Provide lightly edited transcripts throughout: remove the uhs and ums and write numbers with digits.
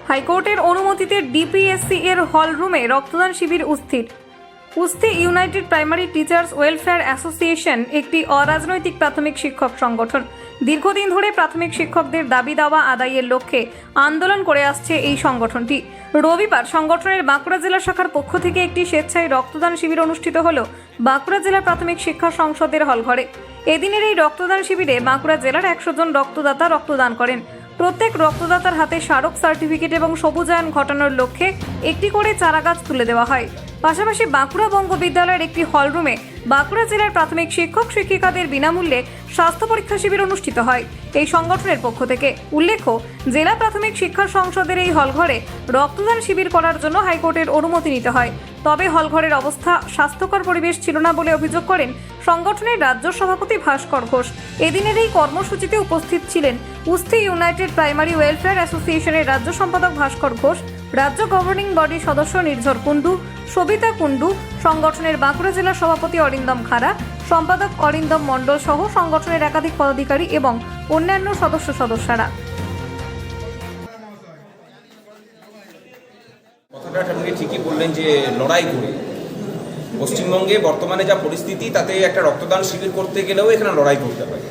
হাইকোর্টের অনুমতিতে ডিপিএসসি এর হল রুমে রক্তদান শিবির স্থির। কুস্তি United primary teachers welfare association একটি অরাজনৈতিক প্রাথমিক শিক্ষক সংগঠন। দীর্ঘদিন ধরে প্রাথমিক শিক্ষকদের দাবি দাওয়া আদায়ের লক্ষ্যে আন্দোলন করে আসছে এই সংগঠনটি। রবিবার সংগঠনের বাঁকুড়া জেলা শাখার পক্ষ থেকে একটি স্বেচ্ছায় রক্তদান শিবির অনুষ্ঠিত হলো বাঁকুড়া জেলা প্রাথমিক শিক্ষা সংসদের হলঘরে। এদিনের এই রক্তদান শিবিরে বাঁকুড়া জেলার 100 জন রক্তদাতা রক্তদান করেন। প্রত্যেক রক্তদাতার হাতে স্মারক সার্টিফিকেট এবং সবুজায়ন ঘটানোর লক্ষ্যে একটি করে চারাগাছ তুলে দেওয়া হয়। পাশাপাশি বাঁকুড়া বঙ্গ বিদ্যালয়ের একটি হলরুমে বাঁকুড়া জেলার প্রাথমিক শিক্ষক শিক্ষিকাদের বিনামূল্যে স্বাস্থ্য পরীক্ষা শিবির অনুষ্ঠিত হয় এই সংগঠনের পক্ষ থেকে। উল্লেখ্য, জেলা প্রাথমিক শিক্ষা সংসদের এই হলঘরে রক্তদান শিবির করার জন্য হাইকোর্টের অনুমতি নিতে হয়। তবে হলঘরের অবস্থা স্বাস্থ্যকর পরিবেশ ছিল না বলে অভিযোগ করেন সংগঠনের রাজ্য সভাপতি ভাস্কর ঘোষ। এদিনের এই কর্মসূচিতে উপস্থিত ছিলেন কুস্তি ইউনাইটেড প্রাইমারি ওয়েলফেয়ার অ্যাসোসিয়েশনের রাজ্য সম্পাদক ভাস্কর ঘোষ, রাজ্য গভর্নিং বডির সদস্য নির্ঝর কুণ্ডু, সবিতা কুণ্ডু, সংগঠনের বাঁকুড়া জেলা সভাপতি অরিন্দম খাড়া, সম্পাদক অরিন্দম মণ্ডল সহ সংগঠনের একাধিক পদাধিকারী এবং অন্যান্য সদস্যরা। কথাটা আপনি ঠিকই বললেন যে লড়াই করে পশ্চিমবঙ্গে বর্তমানে যা পরিস্থিতি তাতে একটা রক্তদান শিবির করতে গেলেও এখানে লড়াই করতে হয়।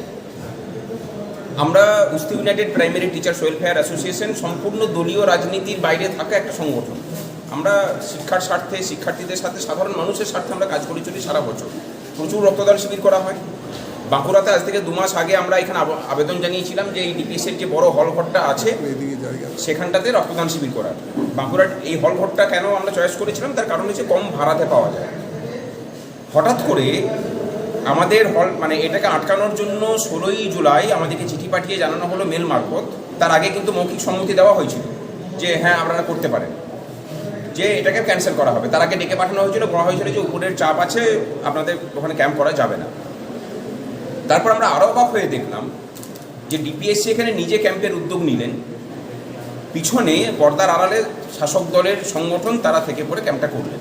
আমরা কুস্তি United primary teachers welfare association সম্পূর্ণ দলীয় রাজনীতির বাইরে থাকা একটা সংগঠন। আমরা শিক্ষার স্বার্থে, শিক্ষার্থীদের সাথে, সাধারণ মানুষের স্বার্থে আমরা কাজ করে চলি সারা বছর। প্রচুর রক্তদান শিবির করা হয়। বাঁকুড়াতে আজ থেকে 2 মাস আগে আমরা এখানে আবেদন জানিয়েছিলাম যে এই ডিপিএসের যে বড় হল ঘরটা আছে সেখানটাতে রক্তদান শিবির করার। বাঁকুড়ার এই হল ঘরটা কেন আমরা চয়েস করেছিলাম, তার কারণ হচ্ছে কম ভাড়াতে পাওয়া যায়। হঠাৎ করে আমাদের হল এটাকে আটকানোর জন্য 16ই জুলাই আমাদেরকে চিঠি পাঠিয়ে জানানো হলো মেল মারফত। তার আগে কিন্তু মৌখিক সম্মতি দেওয়া হয়েছিল যে হ্যাঁ আপনারা করতে পারেন, যে এটাকে ক্যান্সেল করা হবে। তার আগে ডেকে পাঠানো হয়েছিল, বলা হয়েছিল যে উপরের চাপ আছে, আপনাদের ওখানে ক্যাম্প করা যাবে না। তারপর আমরা আরও অবাক হয়ে দেখলাম যে ডিপিএসসি এখানে নিজে ক্যাম্পের উদ্যোগ নিলেন, পিছনে পর্দার আড়ালে শাসক দলের সংগঠন তারা থেকে পড়ে ক্যাম্পটা করলেন।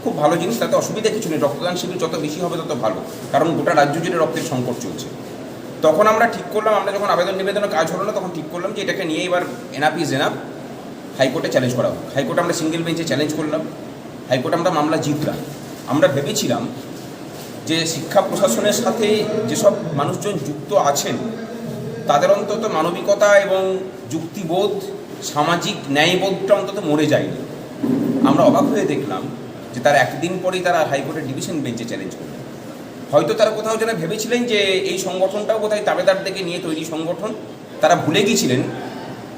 খুব ভালো জিনিস, তাতে অসুবিধা কিছু নেই। রক্তদান শিবির যত বেশি হবে তত ভালো, কারণ গোটা রাজ্য জুড়ে রক্তের সংকট চলছে। তখন আমরা ঠিক করলাম, আমরা যখন আবেদন নিবেদনের কাজ হলো না তখন ঠিক করলাম যে এটাকে নিয়ে এবার এনাফ ইজ এনাফ হাইকোর্টে চ্যালেঞ্জ করা হোক। হাইকোর্টে আমরা সিঙ্গেল বেঞ্চে চ্যালেঞ্জ করলাম, হাইকোর্টে আমরা মামলা জিতলাম। আমরা ভেবেছিলাম যে শিক্ষা প্রশাসনের সাথে যেসব মানুষজন যুক্ত আছেন তাদের অন্তত মানবিকতা এবং যুক্তিবোধ, সামাজিক ন্যায়বোধটা অন্তত মরে যায়নি। আমরা অবাক হয়ে দেখলাম যে তার একদিন পরেই তারা হাইকোর্টের ডিভিশন বেঞ্চে চ্যালেঞ্জ করলেন। হয়তো তারা কোথাও যেন ভেবেছিলেন যে এই সংগঠনটাও কোথায় তাবেদারদেরকে নিয়ে তৈরি সংগঠন। তারা ভুলে গিয়েছিলেন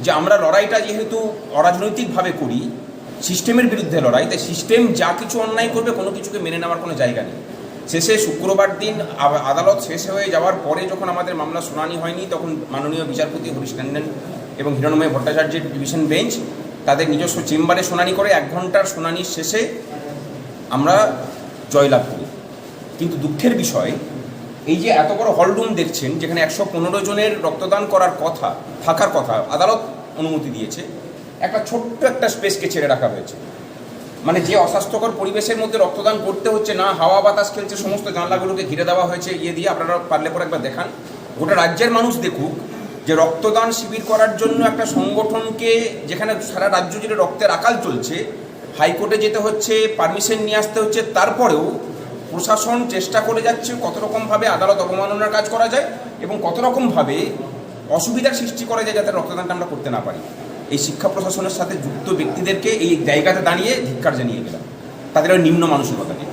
যে আমরা লড়াইটা যেহেতু অরাজনৈতিকভাবে করি, সিস্টেমের বিরুদ্ধে লড়াই, তাই সিস্টেম যা কিছু অন্যায় করবে কোনো কিছুকে মেনে নেওয়ার কোনো জায়গা নেই। শেষে শুক্রবার দিন আদালত শেষ হয়ে যাওয়ার পরে যখন আমাদের মামলা শুনানি হয়নি, তখন মাননীয় বিচারপতি হরিশ ট্যান্ডন এবং হিরণময় ভট্টাচার্যের ডিভিশন বেঞ্চ তাদের নিজস্ব চেম্বারে শুনানি করে 1 ঘন্টার শুনানির শেষে আমরা জয়লাভ করি। কিন্তু দুঃখের বিষয় এই যে এত বড় হলরুম দেখছেন, যেখানে 115 জনের রক্তদান করার কথা, থাকার কথা, আদালত অনুমতি দিয়েছে, একটা ছোট্ট একটা স্পেসকে ছেড়ে রাখা হয়েছে। যে অস্বাস্থ্যকর পরিবেশের মধ্যে রক্তদান করতে হচ্ছে না, হাওয়া বাতাস খেলছে, সমস্ত জানলাগুলোকে ঘিরে দেওয়া হয়েছে দিয়ে। আপনারা পারলে পরে একবার দেখান, গোটা রাজ্যের মানুষ দেখুক যে রক্তদান শিবির করার জন্য একটা সংগঠনকে, যেখানে সারা রাজ্য জুড়ে রক্তের আকাল চলছে, হাইকোর্টে যেতে হচ্ছে, পারমিশন নিয়ে আসতে হচ্ছে। তারপরেও প্রশাসন চেষ্টা করে যাচ্ছে কত রকমভাবে আদালত অবমাননার কাজ করা যায় এবং কত রকমভাবে অসুবিধার সৃষ্টি করা যায় যাতে রক্তদানটা আমরা করতে না পারি। এই শিক্ষা প্রশাসনের সাথে যুক্ত ব্যক্তিদেরকে এই জায়গাতে দাঁড়িয়ে ধিক্কার জানিয়ে গেলাম, তাদের ওই নিম্ন মানসিকতাকে।